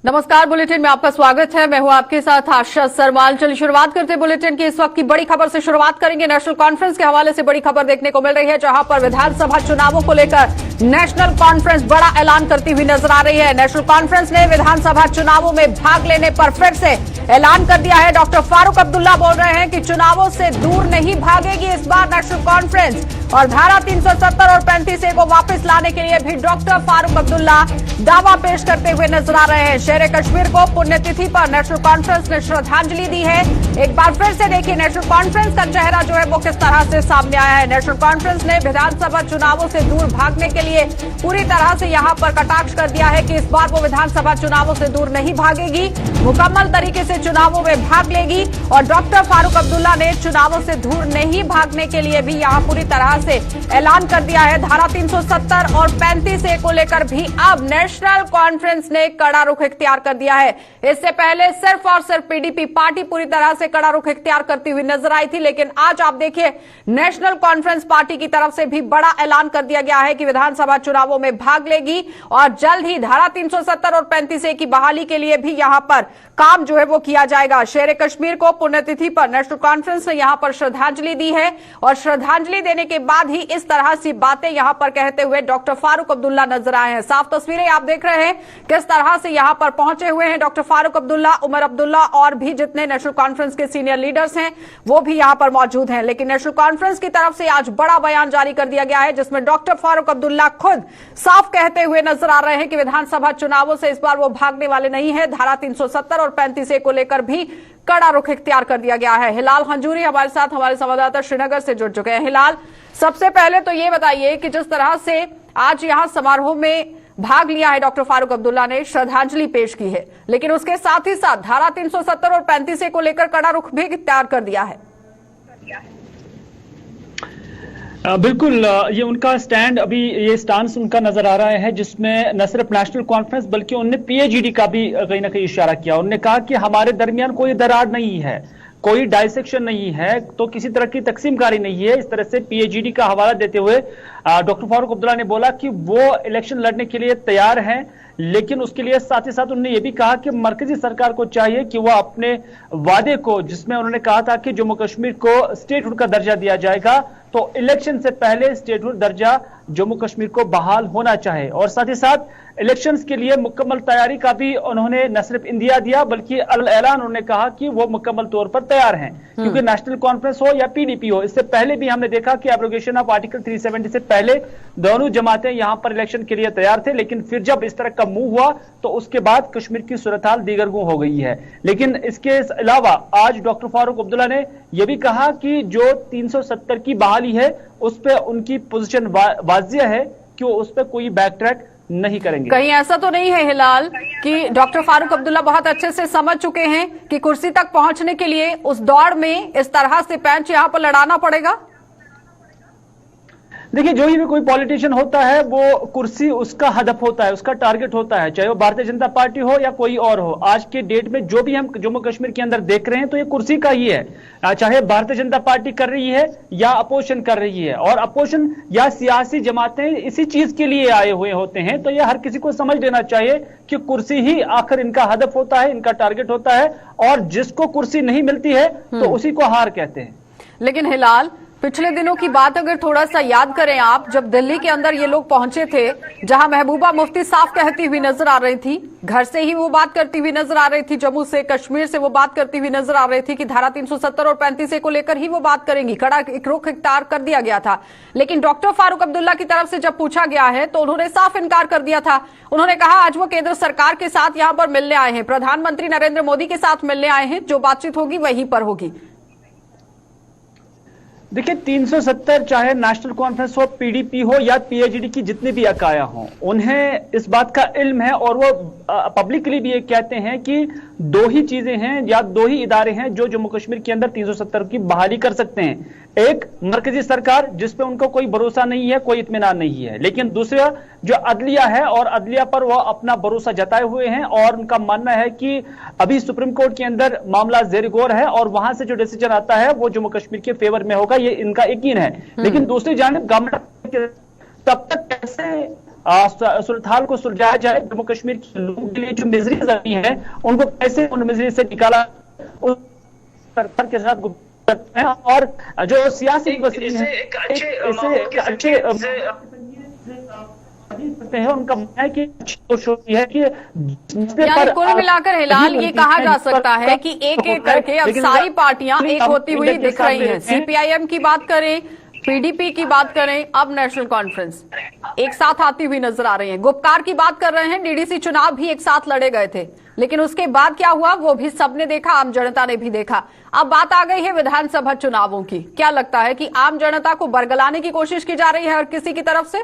नमस्कार, बुलेटिन में आपका स्वागत है। मैं हूं आपके साथ आशा सरमाल। चलिए शुरुआत करते हैं बुलेटिन की इस वक्त की बड़ी खबर से। शुरुआत करेंगे नेशनल कॉन्फ्रेंस के हवाले से। बड़ी खबर देखने को मिल रही है, जहां पर विधानसभा चुनावों को लेकर नेशनल कॉन्फ्रेंस बड़ा ऐलान करती हुई नजर आ रही है। नेशनल कॉन्फ्रेंस ने विधानसभा चुनावों में भाग लेने पर फिर से ऐलान कर दिया है। डॉक्टर फारूक अब्दुल्ला बोल रहे हैं कि चुनावों से दूर नहीं भागेगी इस बार नेशनल कॉन्फ्रेंस, और धारा 370 और 35A को वापस लाने के लिए भी डॉक्टर फारूक अब्दुल्ला दावा पेश करते हुए नजर आ रहे हैं। शेर कश्मीर को पुण्यतिथि पर नेशनल कॉन्फ्रेंस ने श्रद्धांजलि दी है। एक बार फिर से देखिए नेशनल कॉन्फ्रेंस का चेहरा जो है वो किस तरह से सामने आया है। नेशनल कॉन्फ्रेंस ने विधानसभा चुनावों से दूर भागने के लिए पूरी तरह से यहां पर कटाक्ष कर दिया है कि इस बार वो विधानसभा चुनावों से दूर नहीं भागेगी, मुकम्मल तरीके से चुनावों में भाग लेगी। और डॉक्टर फारूक अब्दुल्ला ने चुनावों से दूर नहीं भागने के लिए भी यहां पूरी तरह से ऐलान कर दिया है। धारा 370 और 35A को लेकर भी अब नेशनल कॉन्फ्रेंस ने कड़ा रुख इख्तियार कर दिया है। इससे पहले सिर्फ और सिर्फ पीडीपी पार्टी पूरी तरह से कड़ा रुख इख्तियार करती हुई नजर आई थी, लेकिन आज आप देखिए नेशनल कॉन्फ्रेंस पार्टी की तरफ से भी बड़ा ऐलान कर दिया गया है कि विधानसभा चुनावों में भाग लेगी और जल्द ही धारा 370 और 35A की बहाली के लिए भी यहां पर काम जो है वो किया जाएगा। शेर कश्मीर को पुण्यतिथि पर नेशनल कॉन्फ्रेंस ने यहां पर श्रद्धांजलि दी है, और श्रद्धांजलि देने के बाद ही इस तरह सी बातें यहां पर कहते हुए डॉक्टर फारूक अब्दुल्ला नजर आए हैं। साफ तस्वीरें आप देख रहे हैं किस तरह से यहां पर पहुंचे हुए हैं डॉक्टर फारूक अब्दुल्ला, उमर अब्दुल्ला और भी जितने नेशनल कॉन्फ्रेंस के सीनियर लीडर्स हैं वो भी यहां पर मौजूद हैं। लेकिन नेशनल कॉन्फ्रेंस की तरफ से आज बड़ा बयान जारी कर दिया गया है, जिसमें डॉक्टर फारूक अब्दुल्ला खुद साफ कहते हुए नजर आ रहे हैं कि विधानसभा चुनावों से इस बार वो भागने वाले नहीं है। धारा 370 और 35A को लेकर भी कड़ा रुख इख्तियार कर दिया गया है। हिलाल हंजूरी हमारे साथ, हमारे संवाददाता श्रीनगर से जुड़ चुके हैं। हिलाल, सबसे पहले तो ये बताइए कि जिस तरह से आज यहां समारोह में भाग लिया है डॉक्टर फारूक अब्दुल्ला ने, श्रद्धांजलि पेश की है, लेकिन उसके साथ ही साथ धारा 370 और 35A को लेकर कड़ा रुख भी इख्तियार कर दिया है। बिल्कुल, ये उनका स्टैंड, अभी ये स्टांस उनका नजर आ रहा है, जिसमें न सिर्फ नेशनल कॉन्फ्रेंस बल्कि उन्होंने पीएजीडी का भी कहीं ना कहीं इशारा किया। उन्होंने कहा कि हमारे दरमियान कोई दरार नहीं है, कोई डाइसेक्शन नहीं है, तो किसी तरह की तकसीमकारी नहीं है। इस तरह से पीएजीडी का हवाला देते हुए डॉक्टर फारूक अब्दुल्ला ने बोला कि वो इलेक्शन लड़ने के लिए तैयार हैं, लेकिन उसके लिए साथ ही साथ उन्होंने ये भी कहा कि मरकजी सरकार को चाहिए कि वह अपने वादे को, जिसमें उन्होंने कहा था कि जम्मू कश्मीर को स्टेटहुड का दर्जा दिया जाएगा, तो इलेक्शन से पहले स्टेटहुड दर्जा जम्मू कश्मीर को बहाल होना चाहे। और साथ ही साथ इलेक्शंस के लिए मुकम्मल तैयारी का भी उन्होंने न सिर्फ इंदिया दिया बल्कि ऐलान उन्होंने कहा कि वो मुकम्मल तौर पर तैयार हैं, क्योंकि नेशनल कॉन्फ्रेंस हो या पीडीपी हो, इससे पहले भी हमने देखा कि एब्रोगेशन ऑफ आर्टिकल 370 से पहले दोनों जमातें यहां पर इलेक्शन के लिए तैयार थे, लेकिन फिर जब इस तरह का मूव हुआ तो उसके बाद कश्मीर की सूरत हाल दीगरगू हो गई है। लेकिन इसके अलावा आज डॉक्टर फारूक अब्दुल्ला ने यह भी कहा कि जो 370 की बहाली है उस पर उनकी पोजीशन वाजिया है कि उस पर कोई बैक ट्रैक नहीं करेंगे। कहीं ऐसा तो नहीं है हिलाल कि डॉक्टर फारूक अब्दुल्ला बहुत अच्छे से समझ चुके हैं कि कुर्सी तक पहुंचने के लिए उस दौड़ में इस तरह से पैंच यहां पर लड़ाना पड़ेगा? देखिए, जो ही कोई पॉलिटिशियन होता है वो कुर्सी उसका हदफ होता है, उसका टारगेट होता है, चाहे वो भारतीय जनता पार्टी हो या कोई और हो। आज के डेट में जो भी हम जम्मू कश्मीर के अंदर देख रहे हैं तो ये कुर्सी का ही है, चाहे भारतीय जनता पार्टी कर रही है या अपोजिशन कर रही है। और अपोजिशन या सियासी जमातें इसी चीज के लिए आए हुए होते हैं, तो ये हर किसी को समझ लेना चाहिए कि कुर्सी ही आखिर इनका हदफ होता है, इनका टारगेट होता है, और जिसको कुर्सी नहीं मिलती है तो उसी को हार कहते हैं। लेकिन हिलाल, पिछले दिनों की बात अगर थोड़ा सा याद करें आप, जब दिल्ली के अंदर ये लोग पहुंचे थे, जहां महबूबा मुफ्ती साफ कहती हुई नजर आ रही थी, घर से ही वो बात करती हुई नजर आ रही थी, जम्मू से कश्मीर से वो बात करती हुई नजर आ रही थी कि धारा 370 और 35A को लेकर ही वो बात करेंगी, कड़ा रुख इख्तियार कर दिया गया था। लेकिन डॉक्टर फारूक अब्दुल्ला की तरफ से जब पूछा गया है तो उन्होंने साफ इनकार कर दिया था। उन्होंने कहा आज वो केंद्र सरकार के साथ यहां पर मिलने आए हैं, प्रधानमंत्री नरेंद्र मोदी के साथ मिलने आए हैं, जो बातचीत होगी वहीं पर होगी। देखिए, 370 चाहे नेशनल कॉन्फ्रेंस हो, पीडीपी हो या पीएजीडी की जितनी भी अकाया हो, उन्हें इस बात का इल्म है और वो पब्लिकली भी ये कहते हैं कि दो ही चीजें हैं या दो ही इदारे हैं जो जम्मू कश्मीर के अंदर 370 की बहाली कर सकते हैं। एक मरकजी सरकार, जिसपे उनको कोई भरोसा नहीं है, कोई इत्मीनान नहीं है, लेकिन दूसरा जो अदलिया है, और अदलिया पर वो अपना भरोसा जताए हुए हैं और उनका मानना है कि अभी सुप्रीम कोर्ट के अंदर मामला जेर गौर है और वहां से जो डिसीजन आता है वो जम्मू कश्मीर के फेवर में होगा, ये इनका यकीन है। लेकिन दूसरी जानिब गवर्नमेंट तब तक कैसे सूरत हाल को सुलझाया जाए, जम्मू कश्मीर के लोगों के लिए जो मिजरीज आई है उनको कैसे उन मिजरी से निकाला, उस सरकार के साथ है। और जो सियासी मसले हैं इसे अच्छे हैं, उनका मानना है कि है कि यानी कुल मिलाकर हिलाल ये कहा जा सकता है कि एक एक करके अब सारी पार्टियां एक होती हुई दिख रही हैं। सीपीआईएम की बात करें, पीडीपी की बात करें, अब नेशनल कॉन्फ्रेंस एक साथ आती हुई नजर आ रही है। गुपकार की बात कर रहे हैं, डीडीसी चुनाव भी एक साथ लड़े गए थे, लेकिन उसके बाद क्या हुआ वो भी सबने देखा, आम जनता ने भी देखा। अब बात आ गई है विधानसभा चुनावों की। क्या लगता है कि आम जनता को बरगलाने की कोशिश की जा रही है हर किसी की तरफ से?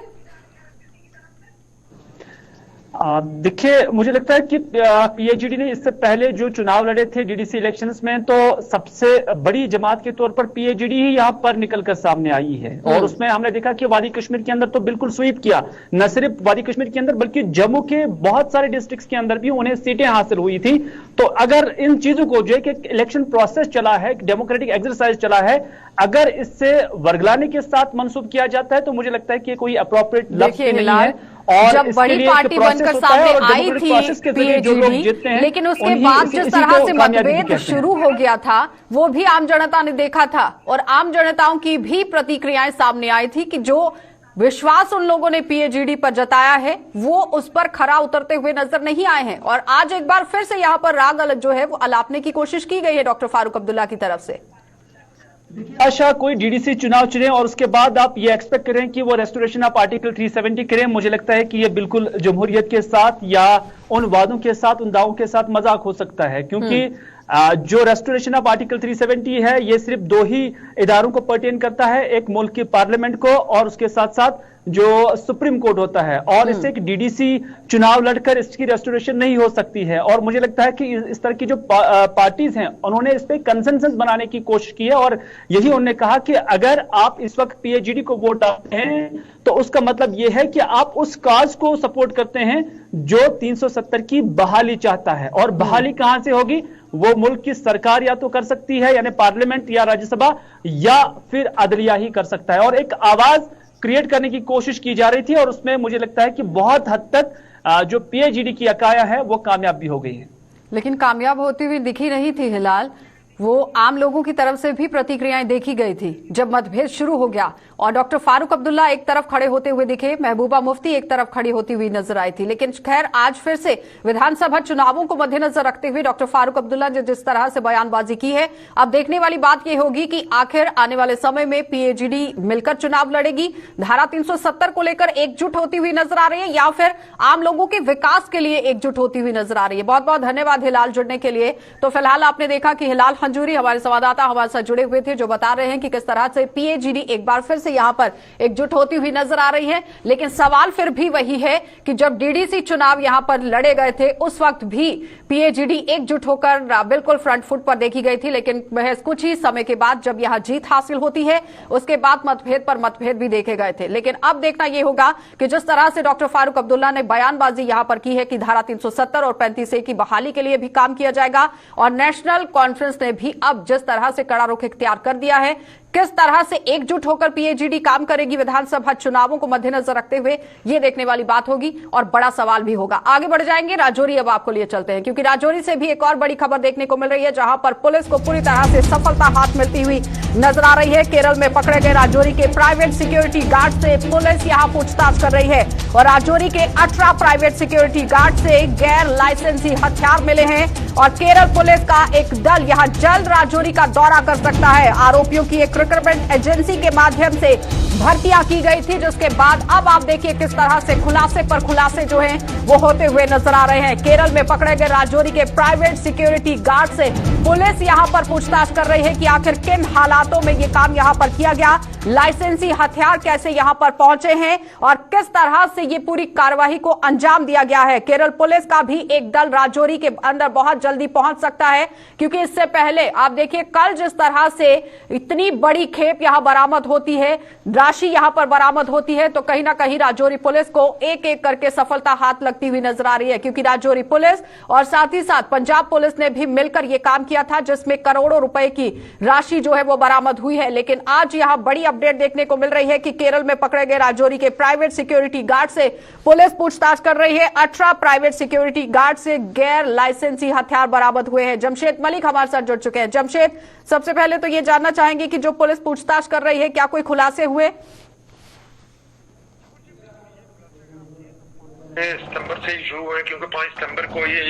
देखिए, मुझे लगता है कि पीएचईडी ने इससे पहले जो चुनाव लड़े थे डीडीसी इलेक्शंस में, तो सबसे बड़ी जमात के तौर पर पीएचईडी ही यहां पर निकलकर सामने आई है। और उसमें हमने देखा कि वादी कश्मीर के अंदर तो बिल्कुल स्वीप किया, न सिर्फ वादी कश्मीर के अंदर बल्कि जम्मू के बहुत सारे डिस्ट्रिक्ट्स के अंदर भी उन्हें सीटें हासिल हुई थी। तो अगर इन चीजों को जो एक इलेक्शन प्रोसेस चला है, डेमोक्रेटिक एक्सरसाइज चला है, अगर इससे वर्गलाने के साथ मंसूब किया जाता है तो मुझे लगता है कि कोई अप्रोप्रिएट लफ्ज नहीं है। और जब बड़ी पार्टी बनकर सामने आई थी पीएचईडी, लेकिन उसके बाद जिस तरह से मतभेद शुरू हो गया था वो भी आम जनता ने देखा था, और आम जनताओं की भी प्रतिक्रियाएं सामने आई थी कि जो विश्वास उन लोगों ने पीएचईडी पर जताया है वो उस पर खरा उतरते हुए नजर नहीं आए हैं। और आज एक बार फिर से यहाँ पर राग जो है वो अलापने की कोशिश की गई है डॉक्टर फारूक अब्दुल्ला की तरफ से। आशा कोई डीडीसी चुनाव चुने और उसके बाद आप ये एक्सपेक्ट करें कि वो रेस्टोरेशन ऑफ आर्टिकल 370 करें, मुझे लगता है कि ये बिल्कुल जमहूरियत के साथ या उन वादों के साथ, उन दावों के साथ मजाक हो सकता है। क्योंकि जो रेस्टोरेशन ऑफ आर्टिकल 370 है ये सिर्फ दो ही इदारों को पर्टेन करता है, एक मुल्क की पार्लियामेंट को और उसके साथ साथ जो सुप्रीम कोर्ट होता है। और इससे एक डीडीसी चुनाव लड़कर इसकी रेस्टोरेशन नहीं हो सकती है। और मुझे लगता है कि इस तरह की जो पार्टीज हैं उन्होंने इस पे कंसेंसस बनाने की कोशिश की है। और यही उन्होंने कहा कि अगर आप इस वक्त पीएचईडी को वोट डालते हैं तो उसका मतलब यह है कि आप उस काज को सपोर्ट करते हैं जो 370 की बहाली चाहता है। और बहाली कहां से होगी? वो मुल्क की सरकार या तो कर सकती है, यानी पार्लियामेंट या राज्यसभा, या फिर अदलिया ही कर सकता है। और एक आवाज क्रिएट करने की कोशिश की जा रही थी और उसमें मुझे लगता है कि बहुत हद तक जो पीएचईडी की अकाया है वो कामयाब भी हो गई है। लेकिन कामयाब होती हुई दिखी नहीं थी हिलाल, वो आम लोगों की तरफ से भी प्रतिक्रियाएं देखी गई थी जब मतभेद शुरू हो गया। और डॉक्टर फारूक अब्दुल्ला एक तरफ खड़े होते हुए दिखे, महबूबा मुफ्ती एक तरफ खड़ी होती हुई नजर आई थी। लेकिन खैर आज फिर से विधानसभा चुनावों को मद्देनजर रखते हुए डॉक्टर फारूक अब्दुल्ला ने जिस तरह से बयानबाजी की है, अब देखने वाली बात यह होगी कि आखिर आने वाले समय में पीएचईडी मिलकर चुनाव लड़ेगी, धारा 370 को लेकर एकजुट होती हुई नजर आ रही है, या फिर आम लोगों के विकास के लिए एकजुट होती हुई नजर आ रही है। बहुत बहुत धन्यवाद हिलाल जुड़ने के लिए। तो फिलहाल आपने देखा कि हिलाल हंजूरी हमारे संवाददाता हमारे साथ जुड़े हुए थे, जो बता रहे हैं कि किस तरह से पीएचईडी एक बार फिर से यहां पर एकजुट होती हुई नजर आ रही है। लेकिन सवाल फिर भी वही है कि जब डीडीसी चुनाव यहां पर लड़े गए थे उस वक्त भी पीएचईडी एकजुट होकर बिल्कुल फ्रंट फुट पर देखी गई थी। लेकिन महज कुछ ही समय के बाद जब यहां जीत हासिल होती है उसके बाद मतभेद पर मतभेद भी देखे गए थे। लेकिन अब देखना यह होगा कि जिस तरह से डॉक्टर फारूक अब्दुल्ला ने बयानबाजी यहां पर की है कि धारा 370 और 35A की बहाली के लिए भी काम किया जाएगा, और नेशनल कॉन्फ्रेंस ने भी अब जिस तरह से कड़ा रुख इख्तियार कर दिया है, किस तरह से एकजुट होकर पीएचईडी काम करेगी विधानसभा चुनावों को मद्देनजर रखते हुए, यह देखने वाली बात होगी और बड़ा सवाल भी होगा। आगे बढ़ जाएंगे, राजौरी अब आपको लिए चलते हैं, क्योंकि राजौरी से भी एक और बड़ी खबर देखने को मिल रही है, जहां पर पुलिस को पूरी तरह से सफलता हाथ मिलती हुई नजर आ रही है। केरल में पकड़े गए राजौरी के प्राइवेट सिक्योरिटी गार्ड से पुलिस यहां पूछताछ कर रही है, और राजौरी के 18 प्राइवेट सिक्योरिटी गार्ड से गैर लाइसेंसी हथियार मिले हैं। और केरल पुलिस का एक दल यहां जल्द राजौरी का दौरा कर सकता है। आरोपियों की एक रिक्रूटमेंट एजेंसी के माध्यम से भर्तियां की गई थी, जिसके बाद अब आप देखिए किस तरह से खुलासे पर खुलासे जो हैं वो होते हुए नजर आ रहे हैं। केरल में पकड़े गए राजौरी के प्राइवेट सिक्योरिटी गार्ड से पुलिस यहां पर पूछताछ कर रही है कि आखिर किन हालातों में ये काम यहां पर किया गया, लाइसेंसी हथियार कैसे यहां पर पहुंचे हैं और किस तरह से ये पूरी कार्रवाई को अंजाम दिया गया है। केरल पुलिस का भी एक दल राजौरी के अंदर बहुत जल्दी पहुंच सकता है, क्योंकि इससे पहले आप देखिए कल जिस तरह से इतनी बड़ी खेप यहां बरामद होती है, राशि यहां पर बरामद होती है, तो कहीं ना कहीं राजौरी पुलिस को एक एक करके सफलता हाथ लगती हुई नजर आ रही है। क्योंकि राजौरी पुलिस और साथ ही साथ पंजाब पुलिस ने भी मिलकर यह काम किया था, जिसमें करोड़ों रुपए की राशि जो है वो बरामद हुई है। लेकिन आज यहां बड़ी अपडेट देखने को मिल रही है कि केरल में पकड़े गए राजौरी के प्राइवेट सिक्योरिटी गार्ड से पुलिस पूछताछ कर रही है। 18 प्राइवेट सिक्योरिटी गार्ड से गैर लाइसेंसी हथियार बरामद हुए हैं। जमशेद मलिक हमारे साथ जुड़ चुके हैं। जमशेद, सबसे पहले तो ये जानना चाहेंगे कि जो पुलिस पूछताछ कर रही है, क्या कोई खुलासे हुए? सितंबर से ही शुरू हुए, क्योंकि 5 सितंबर को ये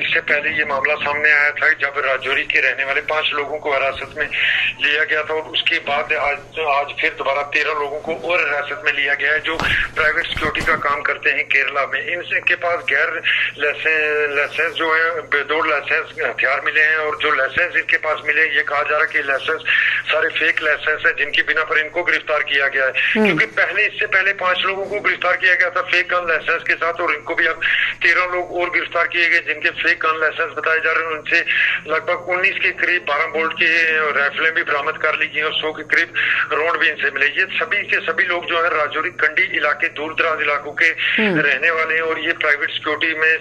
इससे पहले ये मामला सामने आया था जब राजौरी के रहने वाले 5 लोगों को हिरासत में लिया गया था, और उसके बाद आज फिर दोबारा 13 लोगों को और हिरासत में लिया गया है जो प्राइवेट सिक्योरिटी का काम करते हैं केरला में। इनके पास गैर लाइसेंस जो है बेदौड़ लाइसेंस हथियार मिले हैं, और जो लाइसेंस इनके पास मिले ये कहा जा रहा है कि लाइसेंस सारे फेक लाइसेंस है, जिनकी बिना पर इनको गिरफ्तार किया गया है। क्योंकि इससे पहले 5 लोगों को गिरफ्तार किया गया था फेक गन लाइसेंस के साथ, और इनको भी अब 13 लोग और गिरफ्तार किए गए जिनके फेक गन लाइसेंस बताए जा रहे हैं। उनसे लगभग 19 के करीब 12 बोल्ट की राइफलें भी बरामद कर ली गई और 100 के करीब राउंड भी इनसे मिले। ये सभी के सभी लोग जो है राजौरी कंडी इलाके, दूर दराज इलाकों के रहने वाले हैं, और ये प्राइवेट सिक्योरिटी में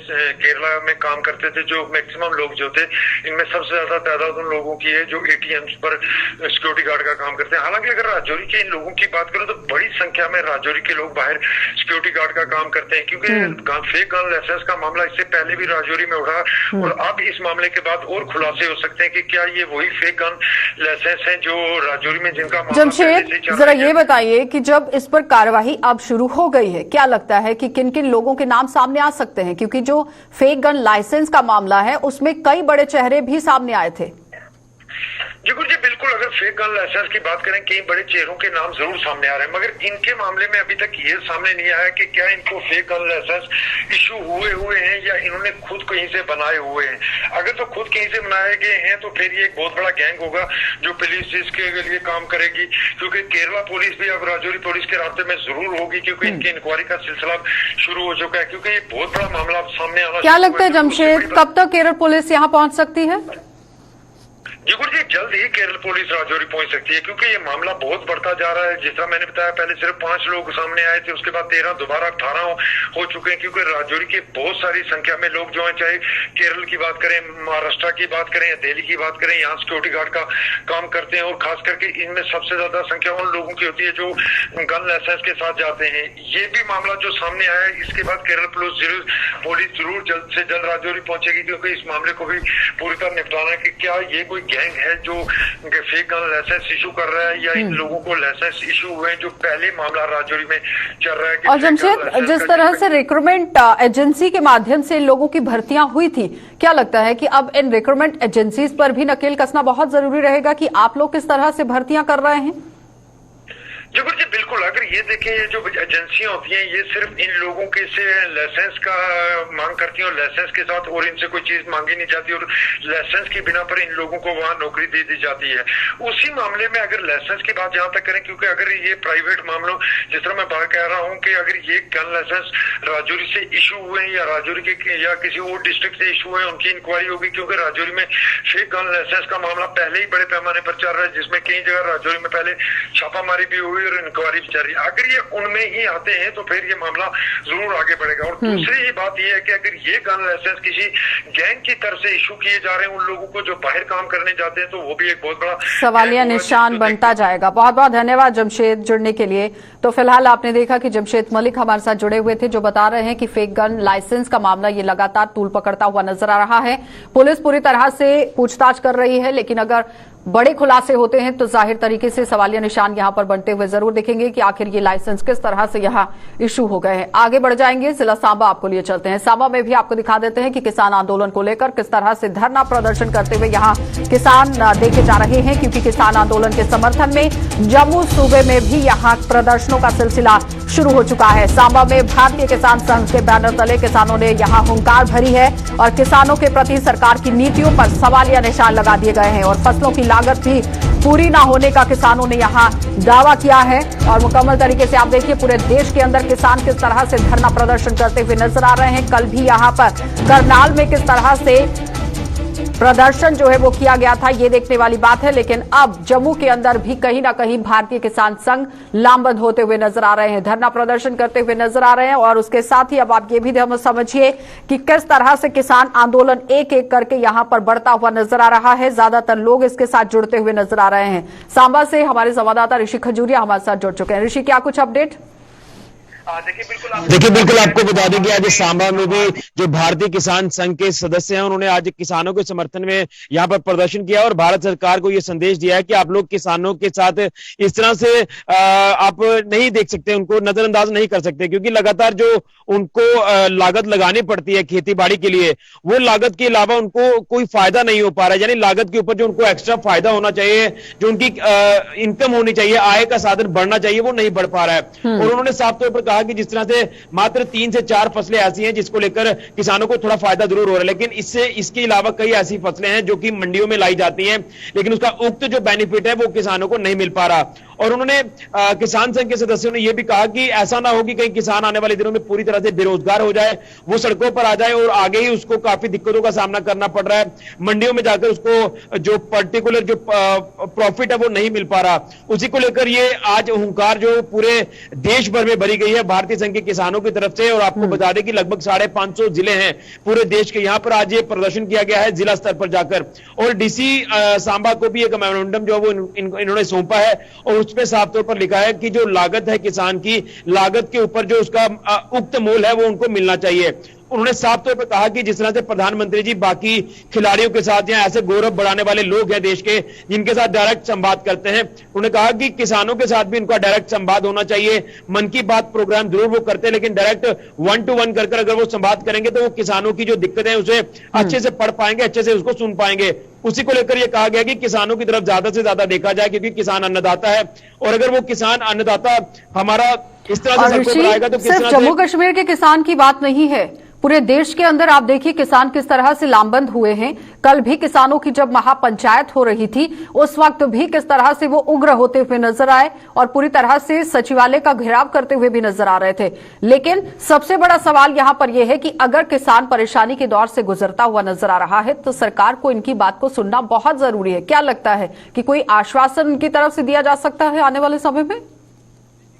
केरला में काम करते थे। जो मैक्सिमम लोग जो थे इनमें सबसे ज्यादा तादाद उन लोगों की है जो ATMs पर सिक्योरिटी गार्ड का काम करते हैं। हालांकि अगर राजौरी के इन लोगों की बात करूं तो बड़ी संख्या में राजौरी के लोग बाहर सिक्योरिटी गार्ड का काम करते हैं, क्योंकि फेक गन लाइसेंस का मामला इससे पहले भी राजौरी में उठा, और अब इस मामले के बाद और खुलासे हो सकते हैं कि क्या ये वही फेक गन लाइसेंस हैं जो राजौरी में जिनका मामला। जमशेद, जरा ये बताइए कि जब इस पर कार्यवाही अब शुरू हो गई है, क्या लगता है कि किन किन लोगों के नाम सामने आ सकते हैं? क्योंकि जो फेक गन लाइसेंस का मामला है उसमें कई बड़े चेहरे भी सामने आए थे। जी बिल्कुल, अगर फेक गन लाइसेंस की बात करें कई बड़े चेहरों के नाम जरूर सामने आ रहे हैं, मगर इनके मामले में अभी तक ये सामने नहीं आया कि क्या इनको फेक गन लाइसेंस इशू हुए हैं या इन्होंने खुद कहीं से बनाए हुए हैं। अगर तो खुद कहीं से बनाए गए हैं तो फिर ये एक बहुत बड़ा गैंग होगा जो पुलिस इसके लिए काम करेगी, क्योंकि केरला पुलिस भी अब राजौरी पुलिस के रास्ते में जरूर होगी, क्योंकि इनकी इंक्वायरी का सिलसिला शुरू हो चुका है, क्योंकि ये बहुत बड़ा मामला सामने आना। क्या लगता है जमशेद, कब तक केरल पुलिस यहाँ पहुंच सकती है? जी जल्द ही केरल पुलिस राजौरी पहुंच सकती है, क्योंकि ये मामला बहुत बढ़ता जा रहा है। जिस तरह मैंने बताया, पहले सिर्फ 5 लोग सामने आए थे, उसके बाद 13, दोबारा 18 हो चुके हैं, क्योंकि राजौरी के बहुत सारी संख्या में लोग जो हैं, चाहे केरल की बात करें, महाराष्ट्र की बात करें या दिल्ली की बात करें, यहाँ सिक्योरिटी गार्ड का काम करते हैं, और खास करके इनमें सबसे ज्यादा संख्या उन लोगों की होती है जो गन लाइसेंस के साथ जाते हैं। ये भी मामला जो सामने आया है, इसके बाद केरल पुलिस जरूर जल्द से जल्द राजौरी पहुंचेगी, क्योंकि इस मामले को भी पूरी तरह निपटाना है कि क्या ये कोई गैंग है जो फेक गन लाइसेंस इशू कर रहा है, या इन लोगों को लाइसेंस इशू हुए हैं जो पहले मामला राजौरी में चल रहा है। और जमशेद, जिस तरह से रिक्रूटमेंट एजेंसी के माध्यम से इन लोगों की भर्तियां हुई थी, क्या लगता है कि अब इन रिक्रूटमेंट एजेंसीज पर भी नकेल कसना बहुत जरूरी रहेगा कि आप लोग किस तरह से भर्तियां कर रहे हैं? जी बिल्कुल, अगर ये देखें, ये जो एजेंसियां होती हैं ये सिर्फ इन लोगों के से लाइसेंस का मांग करती हैं, और लाइसेंस के साथ और इनसे कोई चीज मांगी नहीं जाती, और लाइसेंस की बिना पर इन लोगों को वहां नौकरी दे दी जाती है। उसी मामले में अगर लाइसेंस की बात जहां तक करें, क्योंकि अगर ये प्राइवेट मामलों, जिस तरह मैं बात कह रहा हूँ कि अगर ये गन लाइसेंस राजौरी से इशू हुए हैं या राजौरी के या किसी और डिस्ट्रिक्ट से इशू हुए, उनकी इंक्वायरी होगी, क्योंकि राजौरी में फेक गन लाइसेंस का मामला पहले ही बड़े पैमाने पर चल रहा है, जिसमें कई जगह राजौरी में पहले छापामारी भी हुई और इंक्वायरी भी चल रही है। अगर ये उनमें ही आते हैं तो फिर ये मामला जरूर आगे बढ़ेगा। और दूसरी ही बात ये है कि अगर ये गन लाइसेंस किसी गैंग की तरफ से इशू किए जा रहे हैं उन लोगों को जो बाहर काम करने जाते हैं, तो वो भी एक बहुत बड़ा सवालिया निशान बनता जाएगा। बहुत बहुत धन्यवाद जमशेद जुड़ने के लिए। तो फिलहाल आपने देखा कि जमशेद मलिक हमारे साथ जुड़े हुए थे, जो बता रहे हैं कि फेक गन लाइसेंस का मामला ये लगातार तूल पकड़ता हुआ नजर आ रहा है। पुलिस पूरी तरह से पूछताछ कर रही है, लेकिन अगर बड़े खुलासे होते हैं तो जाहिर तरीके से सवालिया निशान यहां पर बनते हुए जरूर दिखेंगे कि आखिर ये लाइसेंस किस तरह से यहां इशू हो गए हैं। आगे बढ़ जाएंगे, जिला सांबा आपको लिए चलते हैं। सांबा में भी आपको दिखा देते हैं कि किसान आंदोलन को लेकर किस तरह से धरना प्रदर्शन करते हुए यहां किसान देखे जा रहे हैं, क्योंकि किसान आंदोलन के समर्थन में जम्मू सूबे में भी यहां प्रदर्शनों का सिलसिला शुरू हो चुका है। सांबा में भारतीय किसान संघ के बैनर तले किसानों ने यहां हुंकार भरी है और किसानों के प्रति सरकार की नीतियों पर सवालिया निशान लगा दिए गए हैं, और फसलों की लागत भी पूरी ना होने का किसानों ने यहां दावा किया है। और मुकम्मल तरीके से आप देखिए पूरे देश के अंदर किसान किस तरह से धरना प्रदर्शन करते हुए नजर आ रहे हैं। कल भी यहां पर करनाल में किस तरह से प्रदर्शन जो है वो किया गया था, ये देखने वाली बात है। लेकिन अब जम्मू के अंदर भी कहीं ना कहीं भारतीय किसान संघ लामबंद होते हुए नजर आ रहे हैं, धरना प्रदर्शन करते हुए नजर आ रहे हैं। और उसके साथ ही अब आप ये भी समझिए कि किस तरह से किसान आंदोलन एक एक करके यहां पर बढ़ता हुआ नजर आ रहा है। ज्यादातर लोग इसके साथ जुड़ते हुए नजर आ रहे हैं। सांबा से हमारे संवाददाता ऋषि खजूरिया हमारे साथ जुड़ चुके हैं। ऋषि, क्या कुछ अपडेट? देखिए बिल्कुल आपको बता दें कि आज सांबा में भी जो भारतीय किसान संघ के सदस्य हैं उन्होंने आज किसानों के समर्थन में यहाँ पर प्रदर्शन किया और भारत सरकार को ये संदेश दिया है कि आप लोग किसानों के साथ इस तरह से आप नहीं देख सकते, उनको नजरअंदाज नहीं कर सकते, क्योंकि लगातार जो उनको लागत लगानी पड़ती है खेती बाड़ी के लिए, वो लागत के अलावा उनको कोई फायदा नहीं हो पा रहा है। यानी लागत के ऊपर जो उनको एक्स्ट्रा फायदा होना चाहिए, जो उनकी इनकम होनी चाहिए, आय का साधन बढ़ना चाहिए, वो नहीं बढ़ पा रहा है। और उन्होंने साफ तौर पर कहा कि जिस तरह से मात्र 3 से 4 फसलें ऐसी हैं जिसको लेकर किसानों को थोड़ा फायदा जरूर हो रहा है, लेकिन इसके अलावा कई ऐसी फसलें हैं जो कि मंडियों में लाई जाती हैं, लेकिन उसका उक्त जो बेनिफिट है वो किसानों को नहीं मिल पा रहा। और उन्होंने किसान संघ के सदस्यों ने यह भी कहा कि ऐसा ना हो कि कहीं किसान आने वाले दिनों में पूरी तरह से बेरोजगार हो जाए, वो सड़कों पर आ जाए और आगे ही उसको काफी दिक्कतों का सामना करना पड़ रहा है, मंडियों में जाकर उसको जो पर्टिकुलर जो प्रॉफिट है वो नहीं मिल पा रहा। उसी को लेकर ये आज हुंकार जो पूरे देश भर में भरी गई है भारतीय संघ के किसानों की तरफ से। और आपको बता दें कि लगभग 550 जिले हैं पूरे देश के, यहां पर आज ये प्रदर्शन किया गया है जिला स्तर पर जाकर। और डीसी सांबा को भी एक मेमोरेंडम जो वो इन्होंने सौंपा है और उसमें साफ तौर पर लिखा है कि जो लागत है किसान की, लागत के ऊपर जो उसका उक्त मूल है वो उन्होंने मिलना चाहिए। उन्होंने साफ तौर पर कहा कि जिस तरह से प्रधानमंत्री जी बाकी खिलाड़ियों के साथ या ऐसे गौरव बढ़ाने वाले लोग हैं देश के जिनके साथ डायरेक्ट संवाद करते हैं, उन्होंने कहा कि किसानों के साथ भी इनका डायरेक्ट संवाद होना चाहिए। मन की बात प्रोग्राम जरूर वो करते हैं, लेकिन डायरेक्ट 1 to 1 कर अगर वो संवाद करेंगे तो वो किसानों की जो दिक्कतें हैं उसे अच्छे से पढ़ पाएंगे, अच्छे से उसको सुन पाएंगे। उसी को लेकर यह कहा गया कि किसानों की तरफ ज्यादा से ज्यादा देखा जाए, क्योंकि किसान अन्नदाता है और अगर वो किसान अन्नदाता हमारा इस तरह से सड़कों पर आएगा तो सिर्फ जम्मू कश्मीर के किसान की बात नहीं है, पूरे देश के अंदर आप देखिए किसान किस तरह से लामबंद हुए हैं। कल भी किसानों की जब महापंचायत हो रही थी उस वक्त भी किस तरह से वो उग्र होते हुए नजर आए और पूरी तरह से सचिवालय का घेराव करते हुए भी नजर आ रहे थे। लेकिन सबसे बड़ा सवाल यहां पर यह है कि अगर किसान परेशानी के दौर से गुजरता हुआ नजर आ रहा है तो सरकार को इनकी बात को सुनना बहुत जरूरी है। क्या लगता है कि कोई आश्वासन इनकी तरफ से दिया जा सकता है आने वाले समय में?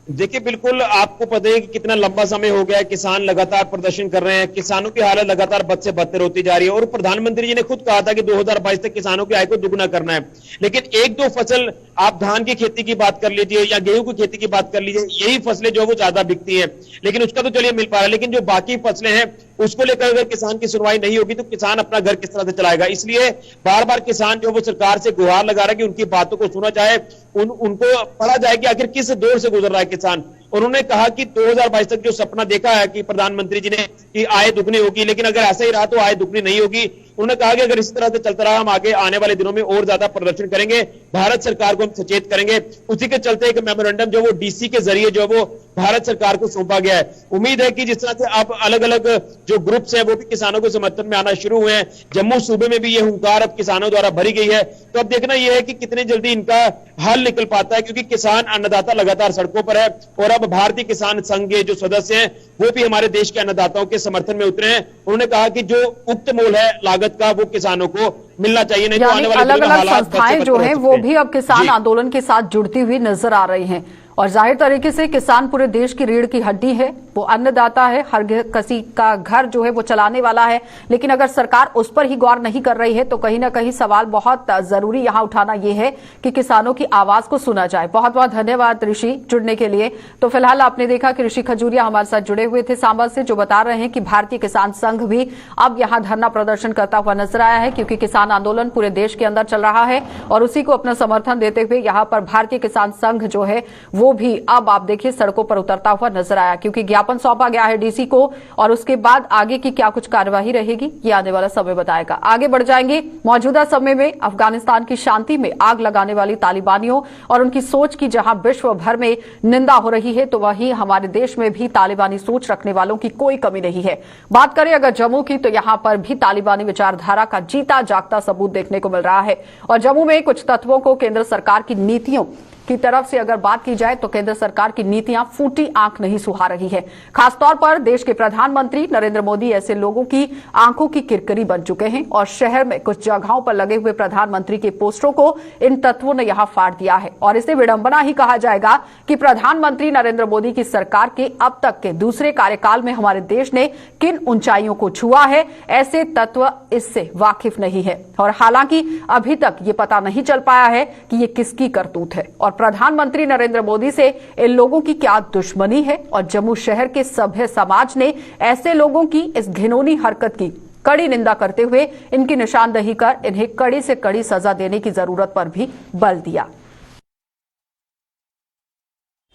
देखिए बिल्कुल आपको पता है कि कितना लंबा समय हो गया है, किसान लगातार प्रदर्शन कर रहे हैं, किसानों की हालत लगातार बद से बदतर होती जा रही है। और प्रधानमंत्री जी ने खुद कहा था कि 2022 तक किसानों की आय को दुगना करना है, लेकिन 1-2 फसल आप धान की खेती की बात कर लीजिए या गेहूं की खेती की बात कर लीजिए, यही फसलें जो वो ज्यादा बिकती हैं, लेकिन उसका तो चलिए मिल पा रहा है, लेकिन जो बाकी फसलें हैं उसको लेकर अगर किसान की सुनवाई नहीं होगी तो किसान अपना घर किस तरह से चलाएगा। इसलिए बार बार किसान जो वो सरकार से गुहार लगा रहा है कि उनकी बातों को सुना जाए, उनको पढ़ा जाए कि आखिर किस दौर से गुजर रहा है किसान। उन्होंने कहा कि 2022 तक जो सपना देखा है कि प्रधानमंत्री जी ने कि आय दुगनी होगी, लेकिन अगर ऐसा ही रहा तो आय दुगनी नहीं होगी। उन्होंने कहा कि अगर इस तरह से चलता रहा हम आगे आने वाले दिनों में और ज्यादा प्रदर्शन करेंगे, भारत सरकार को हम सचेत करेंगे। उसी के चलते एक मेमोरेंडम जो वो डीसी के जरिए जो वो भारत सरकार को सौंपा गया है। उम्मीद है कि जिस तरह से अब अलग अलग जो ग्रुप्स हैं वो भी किसानों के समर्थन में आना शुरू हुए हैं, जम्मू सूबे में भी ये हुंकार अब किसानों द्वारा भरी गई है। तो अब देखना यह है कि कितनी जल्दी इनका हल निकल पाता है, क्योंकि किसान अन्नदाता लगातार सड़कों पर है और अब भारतीय किसान संघ के जो सदस्य हैं वो भी हमारे देश के अन्नदाताओं के समर्थन में उतरे हैं। उन्होंने कहा कि जो उक्त मूल है लागत का वो किसानों को मिलना चाहिए, नहीं तो आने वाले अलग अलग संस्थाएं जो हैं वो भी अब किसान आंदोलन के साथ जुड़ती हुई नजर आ रही हैं। और जाहिर तरीके से किसान पूरे देश की रीढ़ की हड्डी है, वो अन्नदाता है, हर किसी का घर जो है वो चलाने वाला है। लेकिन अगर सरकार उस पर ही गौर नहीं कर रही है तो कहीं ना कहीं सवाल बहुत जरूरी यहां उठाना यह है कि किसानों की आवाज को सुना जाए। बहुत बहुत धन्यवाद ऋषि जुड़ने के लिए। तो फिलहाल आपने देखा कि ऋषि खजूरिया हमारे साथ जुड़े हुए थे सांबा से, जो बता रहे हैं कि भारतीय किसान संघ भी अब यहां धरना प्रदर्शन करता हुआ नजर आया है, क्योंकि किसान आंदोलन पूरे देश के अंदर चल रहा है और उसी को अपना समर्थन देते हुए यहां पर भारतीय किसान संघ जो है वो भी अब आप देखिए सड़कों पर उतरता हुआ नजर आया, क्योंकि ज्ञापन सौंपा गया है डीसी को और उसके बाद आगे की क्या कुछ कार्यवाही रहेगी ये आने वाला समय बताएगा। आगे बढ़ जाएंगे। मौजूदा समय में अफगानिस्तान की शांति में आग लगाने वाली तालिबानियों और उनकी सोच की जहां विश्व भर में निंदा हो रही है तो वहीं हमारे देश में भी तालिबानी सोच रखने वालों की कोई कमी नहीं है। बात करें अगर जम्मू की तो यहां पर भी तालिबानी विचारधारा का जीता जागता सबूत देखने को मिल रहा है और जम्मू में कुछ तत्वों को केंद्र सरकार की नीतियों की तरफ से अगर बात की जाए तो केंद्र सरकार की नीतियां फूटी आंख नहीं सुहा रही है। खासतौर पर देश के प्रधानमंत्री नरेंद्र मोदी ऐसे लोगों की आंखों की किरकिरी बन चुके हैं और शहर में कुछ जगहों पर लगे हुए प्रधानमंत्री के पोस्टरों को इन तत्वों ने यहां फाड़ दिया है और इसे विडंबना ही कहा जाएगा कि प्रधानमंत्री नरेंद्र मोदी की सरकार के अब तक के दूसरे कार्यकाल में हमारे देश ने किन ऊंचाइयों को छुआ है, ऐसे तत्व इससे वाकिफ नहीं है। और हालांकि अभी तक ये पता नहीं चल पाया है कि ये किसकी करतूत है और प्रधानमंत्री नरेंद्र मोदी से इन लोगों की क्या दुश्मनी है। और जम्मू शहर के सभ्य समाज ने ऐसे लोगों की इस घिनौनी हरकत की कड़ी निंदा करते हुए इनकी निशानदेही कर इन्हें कड़ी से कड़ी सजा देने की जरूरत पर भी बल दिया।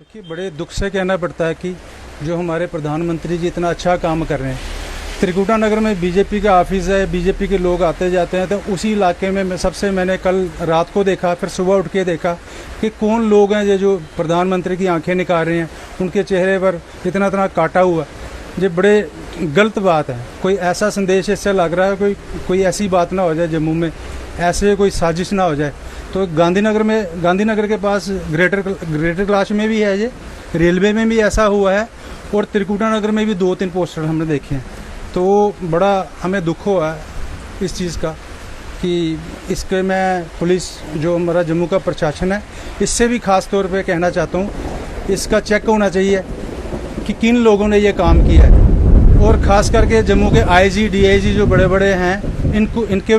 देखिए, बड़े दुख से कहना पड़ता है कि जो हमारे प्रधानमंत्री जी इतना अच्छा काम कर रहे हैं, त्रिकुटा नगर में बीजेपी का ऑफिस है, बीजेपी के लोग आते जाते हैं, तो उसी इलाके में मैंने कल रात को देखा, फिर सुबह उठ के देखा कि कौन लोग हैं ये जो प्रधानमंत्री की आंखें निकाल रहे हैं, उनके चेहरे पर इतना इतना काटा हुआ। ये बड़े गलत बात है। कोई ऐसा संदेश इससे लग रहा है कोई ऐसी बात ना हो जाए जम्मू में, ऐसे कोई साजिश ना हो जाए। तो गांधीनगर के पास ग्रेटर कैलाश में भी है, ये रेलवे में भी ऐसा हुआ है और त्रिकुटा नगर में भी 2-3 पोस्टर हमने देखे हैं। तो बड़ा हमें दुख हुआ है इस चीज़ का कि इसके मैं पुलिस जो हमारा जम्मू का प्रशासन है, इससे भी ख़ास तौर पे कहना चाहता हूँ, इसका चेक होना चाहिए कि किन लोगों ने ये काम किया है। और ख़ास करके जम्मू के आईजी डीआईजी जो बड़े बड़े हैं, इनको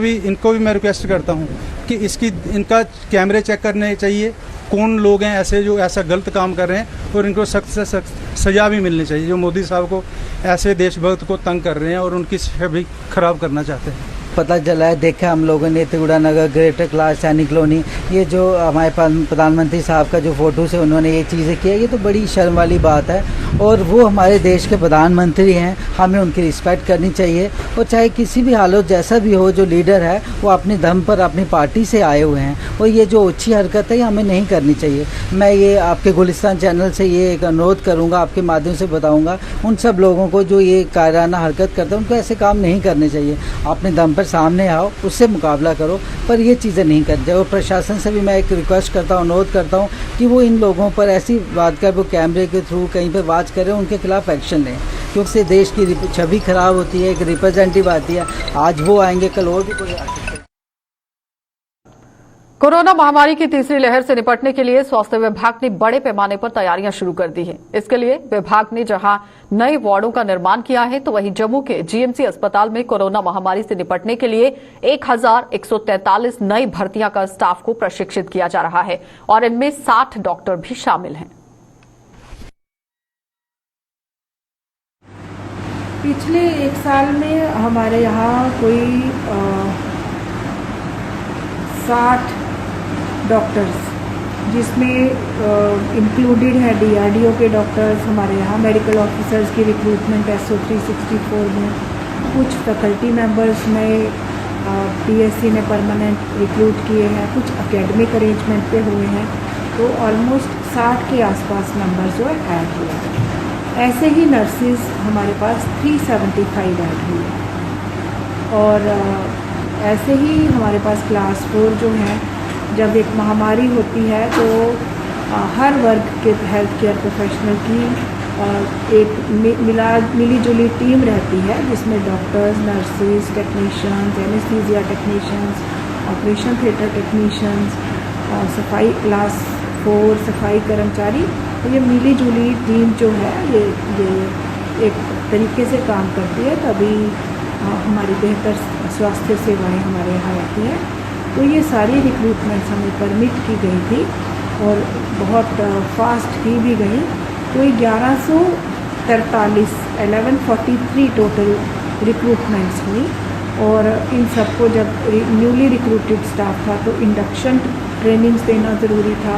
भी मैं रिक्वेस्ट करता हूँ कि इनका कैमरे चेक करने चाहिए, कौन लोग हैं ऐसे जो ऐसा गलत काम कर रहे हैं और इनको सख्त से सख्त सज़ा भी मिलनी चाहिए, जो मोदी साहब को ऐसे देशभक्त को तंग कर रहे हैं और उनकी छवि खराब करना चाहते हैं। पता चला है, देखा हम लोगों ने त्रिकुटा नगर ग्रेटर कैलाश सैनिक कॉलोनी, ये जो हमारे प्रधानमंत्री साहब का जो फोटो से उन्होंने ये चीज़ें किया, ये तो बड़ी शर्म वाली बात है। और वो हमारे देश के प्रधानमंत्री हैं, हमें उनकी रिस्पेक्ट करनी चाहिए। और चाहे किसी भी हालत जैसा भी हो, जो लीडर है वो अपनी दम पर अपनी पार्टी से आए हुए हैं और ये जो अच्छी हरकत है ये हमें नहीं करनी चाहिए। मैं ये आपके गुलिस्तान चैनल से ये एक अनुरोध करूँगा, आपके माध्यम से बताऊँगा उन सब लोगों को जो ये कायराना हरकत करते हैं, उनको ऐसे काम नहीं करने चाहिए। अपने दम पर सामने आओ, उससे मुकाबला करो, पर ये चीज़ें नहीं करनी चाहिए। और प्रशासन से भी मैं एक रिक्वेस्ट करता हूँ, अनुरोध करता हूँ कि वो इन लोगों पर ऐसी बात कर, वो कैमरे के थ्रू कहीं पर वाच करें, उनके खिलाफ एक्शन लें, क्योंकि उससे देश की छवि खराब होती है, एक रिप्रेजेंटेटिव आती है, आज वो आएंगे कल और भी कोई आएंगे। कोरोना महामारी की तीसरी लहर से निपटने के लिए स्वास्थ्य विभाग ने बड़े पैमाने पर तैयारियां शुरू कर दी हैं। इसके लिए विभाग ने जहां नए वार्डों का निर्माण किया है, तो वहीं जम्मू के जीएमसी अस्पताल में कोरोना महामारी से निपटने के लिए 1143 नई भर्तियां कर स्टाफ को प्रशिक्षित किया जा रहा है और इनमें 60 डॉक्टर भी शामिल हैं। पिछले 1 साल में हमारे यहाँ कोई 60 डॉक्टर्स, जिसमें इंक्लूडेड है डीआरडीओ के डॉक्टर्स, हमारे यहाँ मेडिकल ऑफिसर्स की रिक्रूटमेंट SO 364 में, कुछ फैकल्टी मेंबर्स में पीएससी ने परमानेंट रिक्रूट किए हैं, कुछ एकेडमिक अरेंजमेंट पे हुए हैं। तो ऑलमोस्ट 60 के आसपास नंबर जो है ऐड हुआ है। ऐसे ही नर्सिस हमारे पास 375 ऐड हुई है। और ऐसे ही हमारे पास क्लास 4 जो है, जब एक महामारी होती है तो हर वर्ग के हेल्थ केयर प्रोफेशनल की एक मिली जुली टीम रहती है, जिसमें doctors, nurses, technicians, anaesthesia technicians, operation theatre technicians, सफाई क्लास 4 सफाई कर्मचारी, तो ये मिली जुली टीम जो है ये एक तरीके से काम करती है, तभी हमारी बेहतर स्वास्थ्य सेवाएं हमारे यहाँ आती हैं। तो ये सारी रिक्रूटमेंट्स हमें परमिट की गई थी और बहुत फास्ट की भी गई। तो 1143 टोटल रिक्रूटमेंट्स हुई और इन सबको जब न्यूली रिक्रूटेड स्टाफ था तो इंडक्शन ट्रेनिंग्स देना ज़रूरी था,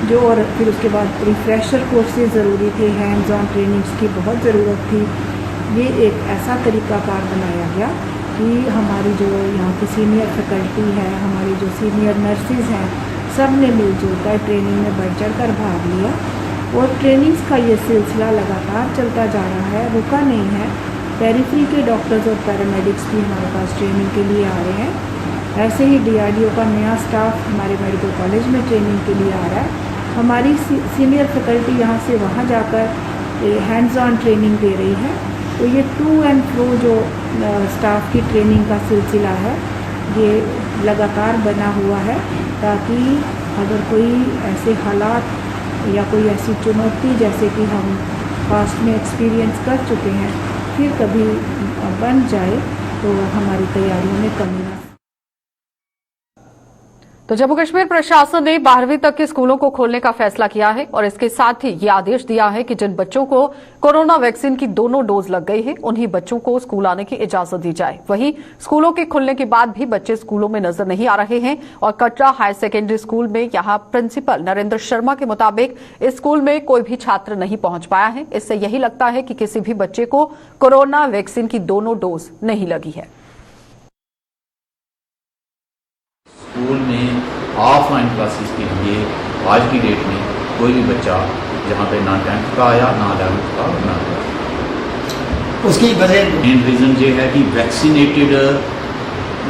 जो और फिर उसके बाद रिफ्रेशर कोर्सेज ज़रूरी थे, हैंड्स ऑन ट्रेनिंग्स की बहुत ज़रूरत थी। ये एक ऐसा तरीक़ाकार बनाया गया कि हमारी जो यहाँ की सीनियर फैकल्टी है, हमारी जो सीनियर नर्सिस हैं, सब ने मिलजुल कर ट्रेनिंग में बढ़ चढ़ कर भाग लिया और ट्रेनिंग्स का ये सिलसिला लगातार चलता जा रहा है, रुका नहीं है। पेरिफेरी के डॉक्टर्स और पैरामेडिक्स भी हमारे पास ट्रेनिंग के लिए आ रहे हैं। ऐसे ही डीआरडीओ का नया स्टाफ हमारे मेडिकल कॉलेज में ट्रेनिंग के लिए आ रहा है। हमारी सीनियर फैकल्टी यहाँ से वहाँ जाकर हैंड्स ऑन ट्रेनिंग दे रही है। तो ये टू एंड फ्रो जो स्टाफ की ट्रेनिंग का सिलसिला है ये लगातार बना हुआ है, ताकि अगर कोई ऐसे हालात या कोई ऐसी चुनौती जैसे कि हम पास्ट में एक्सपीरियंस कर चुके हैं फिर कभी बन जाए तो हमारी तैयारियों में कमी ना। तो जम्मू कश्मीर प्रशासन ने 12वीं तक के स्कूलों को खोलने का फैसला किया है और इसके साथ ही ये आदेश दिया है कि जिन बच्चों को कोरोना वैक्सीन की दोनों डोज लग गई है उन्हीं बच्चों को स्कूल आने की इजाजत दी जाए। वहीं स्कूलों के खुलने के बाद भी बच्चे स्कूलों में नजर नहीं आ रहे हैं और कटरा हायर सेकेंडरी स्कूल में यहां प्रिंसिपल नरेंद्र शर्मा के मुताबिक इस स्कूल में कोई भी छात्र नहीं पहुंच पाया है। इससे यही लगता है कि किसी भी बच्चे को कोरोना वैक्सीन की दोनों डोज नहीं लगी है। स्कूल में ऑफलाइन क्लासेस के लिए आज की डेट में कोई भी बच्चा जहाँ पे ना 10th का आया ना 11th का ना 12th। उसकी वजह मेन रीज़न ये है कि वैक्सीनेटेड,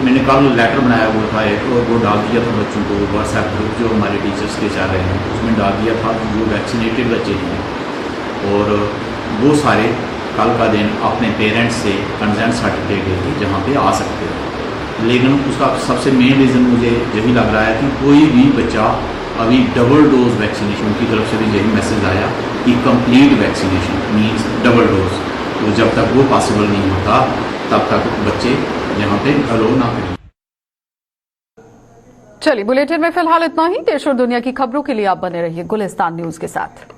मैंने कल लेटर बनाया हुआ था एक और वो डाल दिया था बच्चों को, व्हाट्सएप ग्रुप जो हमारे टीचर्स के चल रहे हैं उसमें डाल दिया था कि वो वैक्सीनेटेड बच्चे हैं और वो सारे कल का दिन अपने पेरेंट्स से कंसेंट सर्टिफिकेट लेके जहाँ पे आ सकते हैं। लेकिन उसका सबसे मेन रीज़न मुझे यही लग रहा है कि कोई भी बच्चा अभी डबल डोज वैक्सीनेशन की तरफ से भी यही मैसेज आया कि complete vaccination means double dose, तो जब तक वो पॉसिबल नहीं होता तब तक बच्चे यहाँ पे अलो ना करें। चलिए बुलेटिन में फिलहाल इतना ही। देश और दुनिया की खबरों के लिए आप बने रहिए गुलिस्तान न्यूज के साथ।